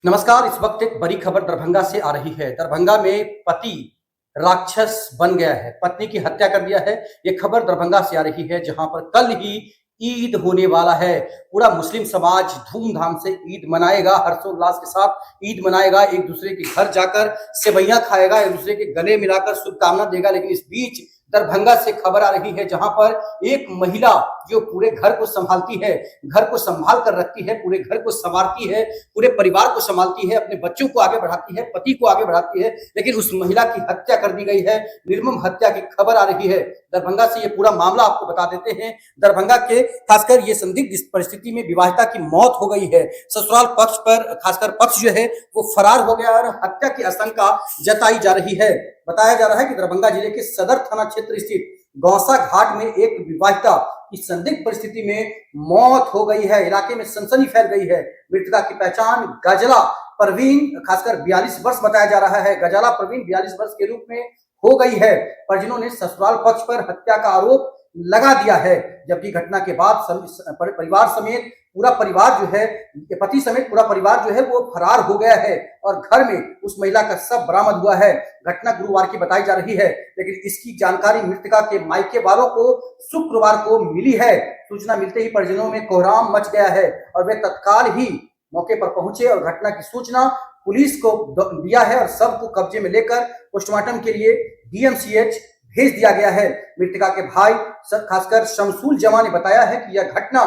नमस्कार। इस वक्त एक बड़ी खबर दरभंगा से आ रही है। दरभंगा में पति राक्षस बन गया है, पत्नी की हत्या कर दिया है। ये खबर दरभंगा से आ रही है, जहां पर कल ही ईद होने वाला है। पूरा मुस्लिम समाज धूमधाम से ईद मनाएगा, हर्षोल्लास के साथ ईद मनाएगा, एक दूसरे के घर जाकर सेवैयां खाएगा, एक दूसरे के गले मिलाकर शुभकामना देगा। लेकिन इस बीच दरभंगा से खबर आ रही है, जहां पर एक महिला जो पूरे घर को संभालती है, घर को संभाल कर रखती है, पूरे घर को संवारती है, पूरे परिवार को संभालती है, अपने बच्चों को आगे बढ़ाती है, पति को आगे बढ़ाती है, लेकिन उस महिला की हत्या कर दी गई है। निर्मम हत्या की खबर आ रही है दरभंगा से। ये पूरा मामला आपको बता देते हैं। दरभंगा के खासकर ये संदिग्ध परिस्थिति में विवाहिता की मौत हो गई है। ससुराल पक्ष पर खासकर पक्ष जो है वो फरार हो गया और हत्या की आशंका जताई जा रही है। बताया जा रहा है कि दरभंगा जिले के सदर थाना क्षेत्र स्थित गौसा घाट में एक विवाहिता की संदिग्ध परिस्थिति में मौत हो गई है। इलाके में सनसनी फैल गई है। मृतका की पहचान गजला परवीन खासकर 42 वर्ष बताया जा रहा है। गजला परवीन 42 वर्ष के रूप में हो गई है। परिजनों ने ससुराल पक्ष पर हत्या का आरोप लगा दिया है, जबकि घटना के बाद परिवार समेत पूरा परिवार जो है, पति समेत पूरा परिवार जो है वो फरार हो गया है और घर में उस महिला का शव बरामद हुआ है। घटना गुरुवार की बताई जा रही है, लेकिन इसकी जानकारी मृतका के मायके वालों को शुक्रवार को मिली है। सूचना मिलते ही परिजनों में कोहराम मच गया है और वे तत्काल ही मौके पर पहुंचे और घटना की सूचना पुलिस को दिया है और शव को कब्जे में लेकर पोस्टमार्टम के लिए डीएमसीएच भेज दिया गया है। मृतका के भाई खासकर शमसूल जमा ने बताया है कि यह घटना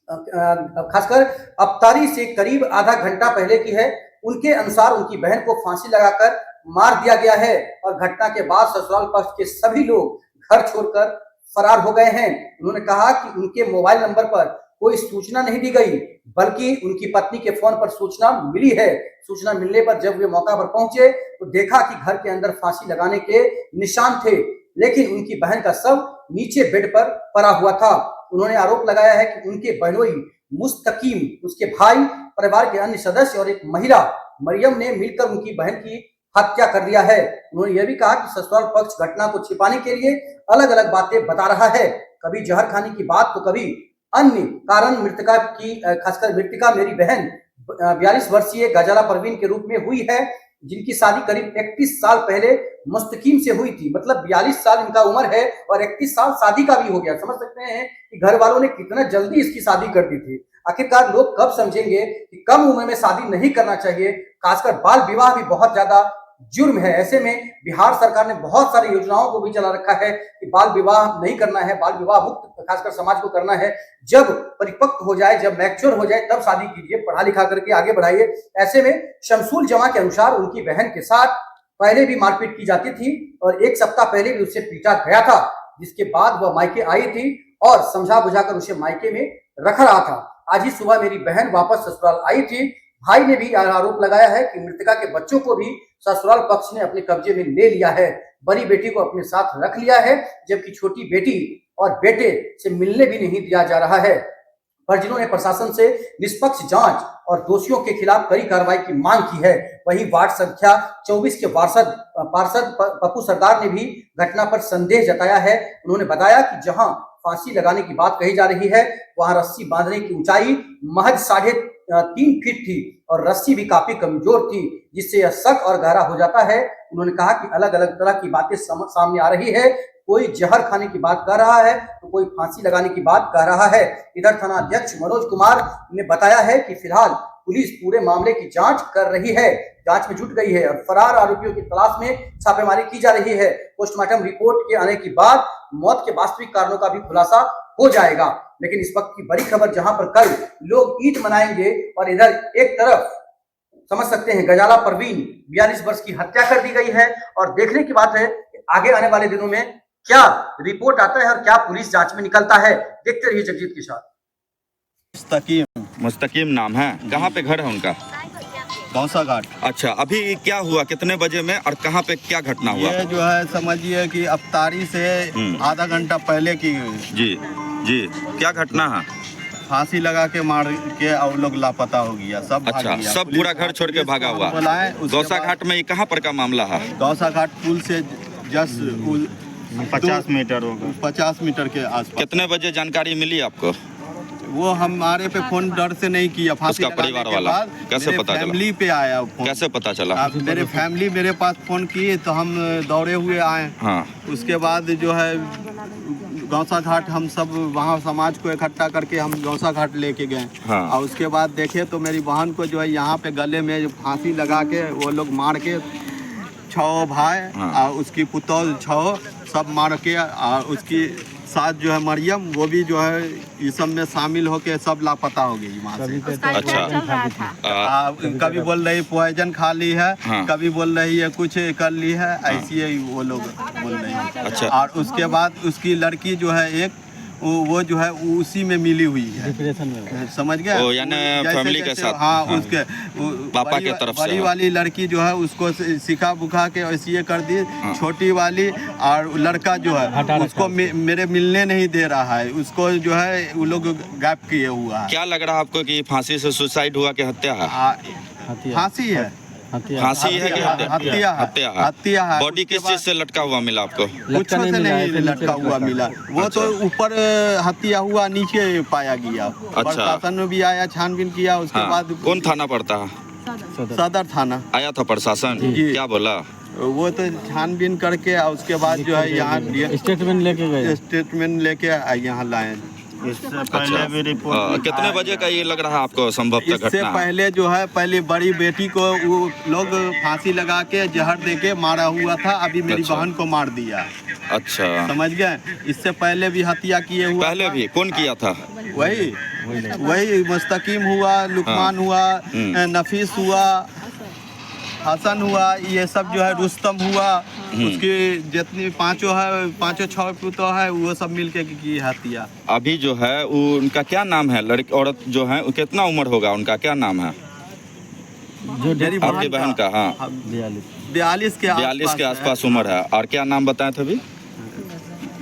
खासकर अबतारी से करीब आधा घंटा पहले की है। उनके अनुसार उनकी बहन को फांसी लगाकर मार दिया गया है और घटना के बाद ससुराल पक्ष के सभी लोग घर छोड़कर फरार हो गए हैं। उन्होंने कहा कि उनके मोबाइल नंबर पर कोई सूचना नहीं दी गई, बल्कि उनकी पत्नी के फोन पर सूचना मिली है। सूचना मिलने पर जब वे मौका पर पहुंचे तो देखा कि घर के अंदर फांसी लगाने के निशान थे, लेकिन उनकी बहन का शव नीचे बेड पर पड़ा हुआ था। उन्होंने आरोप लगाया है कि उनके बहनोई मुस्तकीम, उसके भाई, परिवार के अन्य सदस्य और एक महिला मरियम ने मिलकर उनकी बहन की हत्या कर दिया है। उन्होंने यह भी कहा कि ससुराल पक्ष घटना को छिपाने के लिए अलग अलग बातें बता रहा है, कभी जहर खाने की बात तो कभी अन्य कारण। मृतका की खासकर मृतका मेरी बहन 42 वर्षीय गजला परवीन के रूप में हुई है, जिनकी शादी करीब 31 साल पहले मुस्तकीम से हुई थी। मतलब 42 साल इनका उम्र है और 31 साल शादी का भी हो गया। समझ सकते हैं कि घर वालों ने कितना जल्दी इसकी शादी कर दी थी। आखिरकार लोग कब समझेंगे कि कम उम्र में शादी नहीं करना चाहिए। खासकर बाल विवाह भी बहुत ज्यादा जुर्म है। ऐसे में बिहार सरकार ने बहुत सारी योजनाओं को भी चला रखा है कि बाल विवाह नहीं करना है, बाल विवाह मुक्त खासकर समाज को करना है। जब परिपक्व हो जाए, जब मैच्योर हो जाए, तब शादी कीजिए, पढ़ा लिखा करके आगे बढ़ाइए। ऐसे में शमसूल जमा के अनुसार उनकी बहन के साथ पहले भी मारपीट की जाती थी और एक सप्ताह पहले भी उसे पीटा गया था, जिसके बाद वह मायके आई थी और समझा बुझाकर उसे मायके में रख रहा था। आज ही सुबह मेरी बहन वापस ससुराल आई थी। भाई ने भी आरोप लगाया है कि मृतका के बच्चों को भी ससुराल पक्ष ने अपने कब्जे में ले लिया है। बड़ी बेटी को अपने साथ रख लिया है, जबकि छोटी बेटी और बेटे से मिलने भी नहीं दिया जा रहा है। परिजनों ने प्रशासन से निष्पक्ष जांच और दोषियों के खिलाफ कड़ी कार्रवाई की मांग की है। वहीं वार्ड संख्या 24 के पार्षद पप्पू सरदार ने भी घटना पर संदेह जताया है। उन्होंने बताया कि जहां फांसी लगाने की बात कही जा रही है, वहां रस्सी बांधने की ऊंचाई महज 3.5 फीट थी और रस्सी भी काफी कमजोर थी, जिससे यह शक और गहरा हो जाता है। उन्होंने कहा कि अलग अलग तरह की बातें सामने आ रही है। कोई जहर खाने की बात कर रहा है तो कोई फांसी लगाने की बात कर रहा है। इधर थाना अध्यक्ष मनोज कुमार ने बताया है कि फिलहाल पुलिस पूरे मामले की जांच कर रही है, जांच में जुट गई है और फरार आरोपियों की तलाश में छापेमारी की जा रही है। पोस्टमार्टम रिपोर्ट के आने के बाद मौत के वास्तविक कारणों का भी खुलासा हो जाएगा। लेकिन इस वक्त की बड़ी खबर, जहां पर कल लोग ईद मनाएंगे और इधर एक तरफ समझ सकते हैं गजाला परवीन 42 वर्ष की हत्या कर दी गई है और देखने की बात है कि आगे आने वाले दिनों में क्या रिपोर्ट आता है और क्या पुलिस जांच में निकलता है। देखते रहिए जगजीत के साथ। मुस्तकीम नाम है। कहाँ पे घर है उनका? गौसा घाट। अच्छा, अभी क्या हुआ, कितने बजे में और कहाँ पे क्या घटना हुआ? ये जो है समझिए कि अबतारी से आधा घंटा पहले की। जी जी, क्या घटना है? फांसी लगा के मार के और लोग लापता हो गया, सब भाग अच्छा, गया। सब पूरा घर छोड़ के भागा हुआ। गौसा घाट में कहाँ पर का मामला है? गौसा घाट पुल से जस्ट 50 मीटर होगा, 50 मीटर के आसपास। कितने बजे जानकारी मिली आपको? वो हमारे पे फोन डर से नहीं किया, फांसी उसका लगाने परिवार के वाला? बाद कैसे मेरे पता चला? फैमिली पे आया फोन। कैसे पता चला? अब मेरे फैमिली मेरे पास फोन किए तो हम दौड़े हुए आए। हाँ। उसके बाद जो है गौसा घाट हम सब वहाँ समाज को इकट्ठा करके हम गौसा घाट लेके गए। हाँ। और उसके बाद देखे तो मेरी बहन को जो है यहाँ पे गले में जो फांसी लगा के वो लोग मार के 6 भाई हाँ। और उसकी पुतौल 6 सब मार के, और उसकी साथ जो है मरियम वो भी जो है इस सब में शामिल होके सब लापता हो गई वहाँ से। अच्छा। कभी बोल रही पॉइजन खा ली है, हाँ। कभी बोल रही है कुछ कर ली है, ऐसी ही वो लोग बोल रहे हैं। अच्छा। और उसके बाद उसकी लड़की जो है एक वो जो है उसी में मिली हुई है, डिप्रेशन में, समझ गए? ओ, यानी फैमिली के साथ? हाँ, हाँ। उसके पापा के तरफ से? बड़ी वाली लड़की जो है उसको सिखा बुखा के ऐसे ये कर दी। छोटी वाली और लड़का जो है उसको मेरे मिलने नहीं दे रहा है, उसको जो है वो लोग गैप किए हुआ है। क्या लग रहा है आपको कि फांसी से सुसाइड हुआ कि हत्या है? फांसी है, फांसी है कि हत्या हत्या है? है। बॉडी किस चीज से लटका हुआ मिला आपको? कुछ से नहीं लटका हुआ मिला, वो तो ऊपर हत्या हुआ नीचे पाया गया। अच्छा। प्रशासन में भी आया, छानबीन किया, उसके हाँ। बाद कौन थाना पड़ता है? सदर थाना आया था प्रशासन? जी। क्या बोला? वो तो छानबीन करके और उसके बाद जो है यहाँ स्टेटमेंट लेके गए, स्टेटमेंट लेके यहाँ लाए। इससे पहले भी रिपोर्ट कितने बजे का ये लग रहा है आपको संभवतः इससे घटना? पहले जो है पहले बड़ी बेटी को वो लोग फांसी लगा के जहर दे के मारा हुआ था, अभी मेरी अच्छा। बहन को मार दिया, अच्छा। समझ गए? इससे पहले भी हत्या किए हुआ पहले था। भी कौन किया था? वही मुस्तकीम हुआ, लुकमान हुआ, नफीस हुआ, हसन हुआ, ये सब जो है रुस्तम हुआ, उसकी जितनी पांचों 6 पुतौ है वो सब मिलके की हत्या। अभी जो है वो उनका क्या नाम है? लड़की औरत जो है वो कितना उम्र होगा उनका, क्या नाम है जो मेरी आपकी बहन का? हाँ, 42 के आसपास उम्र है। और क्या नाम बताए थे अभी?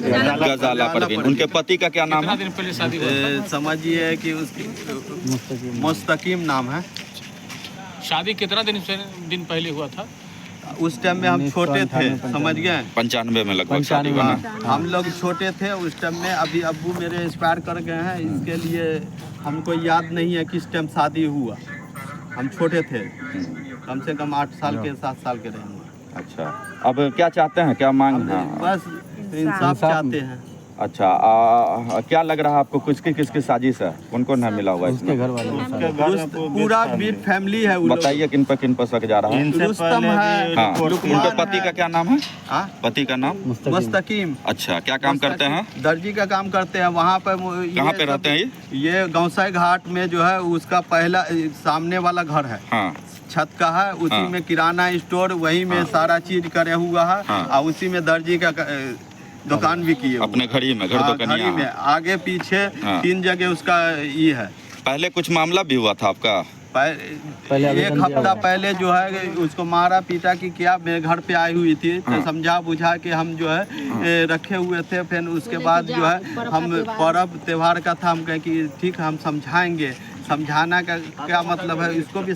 गजाला परवीन। उनके पति का क्या नाम है? समझिए कि उसकी मुस्तकीम नाम है। शादी कितना दिन पहले हुआ था? उस टाइम में हम छोटे थे, समझ गए? 95 में लगभग शादी बना। हम लोग छोटे थे उस टाइम में। अभी अब्बू मेरे एक्सपायर कर गए हैं, इसके लिए हमको याद नहीं है किस टाइम शादी हुआ। हम छोटे थे, कम से कम 8 साल के 7 साल के रहेंगे। अच्छा, अब क्या चाहते हैं, क्या मांग है? बस इंसाफ चाहते हैं। अच्छा, क्या लग रहा है आपको? किसकी साजिश है? कौन कौन है मिला हुआ इसमें? उसके घर वाले, पूरा बीर फैमिली है वो लोग। बताइए किन पर शक जा रहा है? रुस्तम है, हाँ, लुकमान उनके पति का क्या नाम है? हाँ? पति का नाम? मुस्तकीम। अच्छा, क्या काम करते हैं? दर्जी का काम करते हैं। वहाँ पर कहाँ पे रहते हैं ये गौसाई घाट में जो है उसका पहला सामने वाला घर है, हाँ, छत का है, उसी हाँ। में किराना स्टोर, वही में सारा चीज करे हुआ है। हाँ। और उसी में दर्जी का दुकान भी किए हुए अपने घड़ी में, घर हाँ, दुकानिया घड़ी में है। आगे पीछे हाँ। 3 जगह उसका ये है। पहले कुछ मामला भी हुआ था आपका? पहले आवेदन एक दिया हफ्ता हुआ। पहले जो है उसको मारा पीटा कि क्या मेरे घर पे आई हुई थी, तो हाँ। समझा बुझा के हम जो है रखे हुए थे। फिर उसके बाद जो है हम पर्व त्योहार का था, हम कहे कि ठीक है हम समझाएंगे। समझाना का क्या मतलब है, इसको भी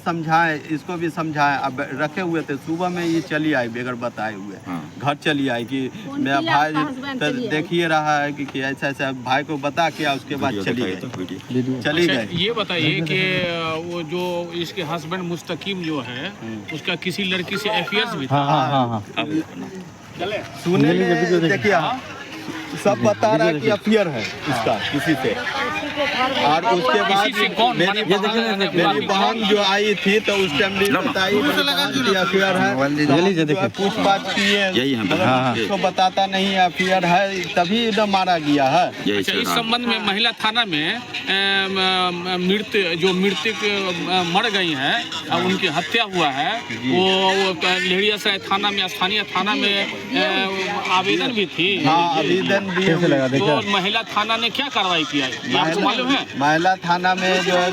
समझाएं। अब रखे हुए थे, सुबह में ये चली आई बगैर बताए हुए, हाँ। घर चली आई कि मेरा भाई तो देखिए रहा है कि ऐसा ऐसा, भाई को बता के उसके बाद चली दिखाइए तो गई, वीडियो। चली अच्छा, गई। ये बताइए कि वो जो इसके हस्बैंड मुस्तकीम जो है उसका किसी लड़की से अफेयर्स भी था? हाँ हाँ हाँ, सुने में देखिए सब बता रहा है कि अफेयर है इसका किसी से। और उसके बाद किसी से कौन? मेरी मेरी बहन जो आई थी तो उस टाइम भी बताई कि अफेयर है, तो पूछताछ किए, यही है, मगर हाँ, उसको बताता नहीं है अफेयर है, तभी न मारा गया है। यही अच्छा, चल इस रहा है। संबंध में महिला थाना में मृतक मर गई हैं, उनकी हत्या हुआ है, वो लहेरियासराय थाना में, स्थानीय थाना में आवेदन भी थी। हाँ, आवेदन भी। तो महिला थाना ने क्या कार्रवाई किया ये आपको मालूम है? महिला थाना में जो है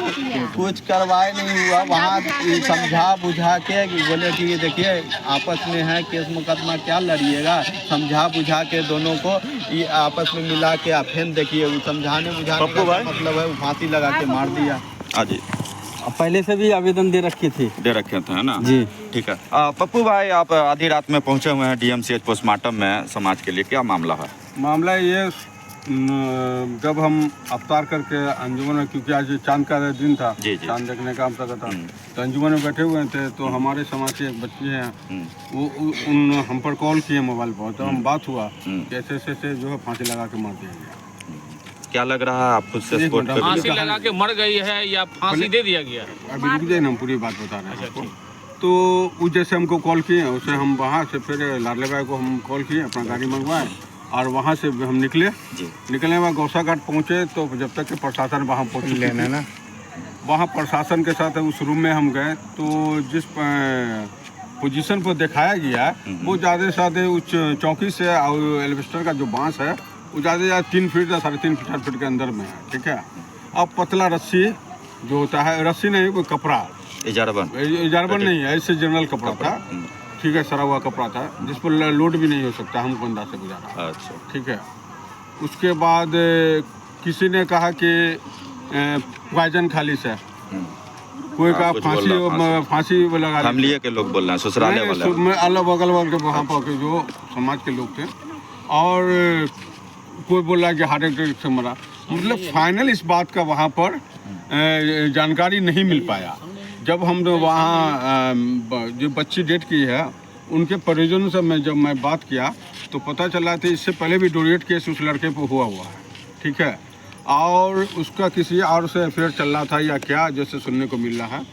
कुछ कार्रवाई नहीं हुआ। वहाँ समझा बुझा के बोले कि ये देखिए आपस में है केस मुकदमा, क्या लड़िएगा, समझा बुझा के दोनों को ये आपस में मिला के फिर देखिए वो समझाने बुझाने का मतलब है वो फांसी लगा के मार दिया। हाँ जी, पहले से भी आवेदन दे रखी थी। दे रखे थे, है ना जी। ठीक है। पप्पू भाई, आप आधी रात में पहुंचे हुए हैं DMCH पोस्टमार्टम में समाज के लिए, क्या मामला है? मामला ये जब हम अवतार करके अंजुमन में, क्योंकि आज चांद का दिन था, जी, जी। चांद देखने का हम तक था, तो अंजुमन में बैठे हुए थे, तो हमारे समाज के एक बच्चे हैं, वो हम पर कॉल किए मोबाइल पर, तो हम बात हुआ कि ऐसे ऐसे जो है फांसी लगा के मार दिया गया। क्या लग रहा है आप खुद से एक स्पॉट मिनट, पे फांसी लगा के मर गई है या फांसी दे दिया गया है? अभी रुक जाइए ना, हम पूरी बात बता रहे हैं आपको। तो वो जैसे हमको कॉल किए, उसे हम वहाँ से फिर लाडले भाई को हम कॉल किए, अपना गाड़ी मंगवाए और वहाँ से हम निकले। जी। निकलने के बाद गौसा घाट पहुँचे, तो जब तक कि प्रशासन वहाँ पहुँच लेना ना, वहाँ प्रशासन के साथ उस रूम में हम गए, तो जिस पोजीशन पर दिखाया गया वो ज़्यादा से ज़्यादा उस चौकी से और एलिवेटर का जो बांस है वो ज़्यादा से ज़्यादा 3 फीट या 3.5 फीट 4 फीट के अंदर में है, ठीक है। अब पतला रस्सी जो होता है, रस्सी नहीं, कोई कपड़ा, इजारबन नहीं है, ऐसे जनरल कपड़ा था, ठीक है, सरा हुआ कपड़ा था, जिस पर लोड भी नहीं हो सकता, हमको अंदाज से गुजारा। अच्छा, ठीक है। उसके बाद किसी ने कहा कि पॉइजन खाली से, कोई कहा कुछ बोल रहा फांसी लगा दी। फैमिली के लोग बोल रहे हैं, ससुराले वाले। मैं अलग बगल के वहाँ पर के जो समाज के लोग थे, और कोई बोल रहा है कि हार्ट अटैक से मरा। मतलब फाइनल इस बात का वहाँ पर जानकारी नहीं मिल पाया। जब हम वहाँ जो बच्ची डेट की है उनके परिजनों से जब मैं बात किया तो पता चला था इससे पहले भी डोरिएट केस उस लड़के पर हुआ है, ठीक है, और उसका किसी और से अफेयर चल रहा था या क्या, जैसे सुनने को मिल रहा है।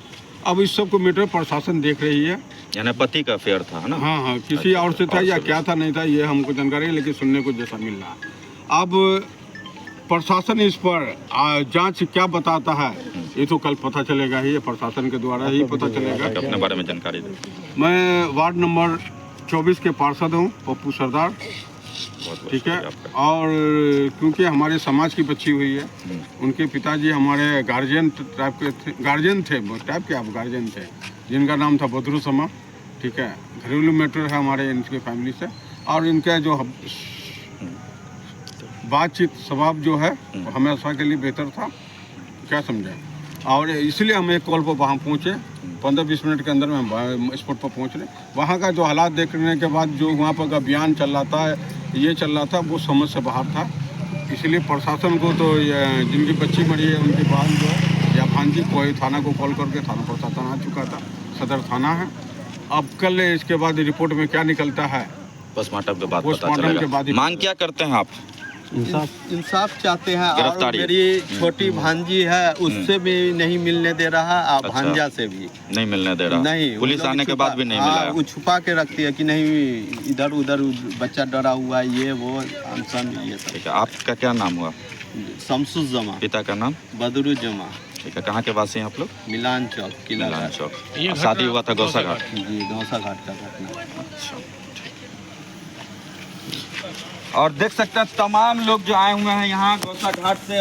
अब इस सब को मैटर प्रशासन देख रही है, यानी पति का अफेयर था ना? हाँ, किसी और से था या क्या था नहीं था ये हमको जानकारी है, लेकिन सुनने को जैसा मिल रहा है। अब प्रशासन इस पर जांच क्या बताता है ये तो कल पता चलेगा ही, प्रशासन के द्वारा ही पता चलेगा। अपने बारे में जानकारी दो। मैं वार्ड नंबर 24 के पार्षद हूँ, पप्पू सरदार, ठीक है। और क्योंकि हमारे समाज की बच्ची हुई है, उनके पिताजी हमारे गार्जियन टाइप के थे, गार्जियन थे, जिनका नाम था बदरू समा, ठीक है। घरेलू मैटर है हमारे इनके फैमिली से, और इनका जो बातचीत स्वभाव जो है हमेशा के लिए बेहतर था, क्या समझे, और इसलिए हम एक कॉल पर वहाँ पहुँचे। 15-20 मिनट के अंदर में हम स्पॉट पर पहुँच रहे। वहाँ का जो हालात देखने के बाद जो वहाँ पर का बयान चल रहा था, ये चल रहा था, वो समझ से बाहर था। इसलिए प्रशासन को तो जिनकी बच्ची मरी है उनकी बहन जो है या भांजी को थाना को कॉल करके थाना प्रशासन आ चुका था, सदर थाना है। अब कल इसके बाद रिपोर्ट में क्या निकलता है, पोस्टमार्टम के बाद पता पोस्टमार्टम के बाद चलेगा। ही मांग क्या करते हैं आप? इंसाफ चाहते हैं। और गिरफ्तारी। मेरी छोटी भांजी है, उससे भी नहीं मिलने दे रहा, और अच्छा। भांजा से भी नहीं मिलने दे रहा? नहीं, पुलिस वो लोग आने के बाद भी नहीं हाँ, मिला? वो छुपा के रखती है कि नहीं इधर उधर बच्चा डरा हुआ है, ये वो अनसन ये सब। ठीक है। आपका क्या नाम हुआ? शमसुस जमा, पिता का नाम? बदरू जमा, ठीक है। कहाँ के वासी हैं आप लोग? मिलान चौक, किला मिलान घाट। चौक। ये और शादी घटना हुआ था गौसा घाट? जी, गौसा घाट का घटना। अच्छा। और देख सकते हैं तमाम लोग जो आए हुए हैं यहाँ गौसा घाट से।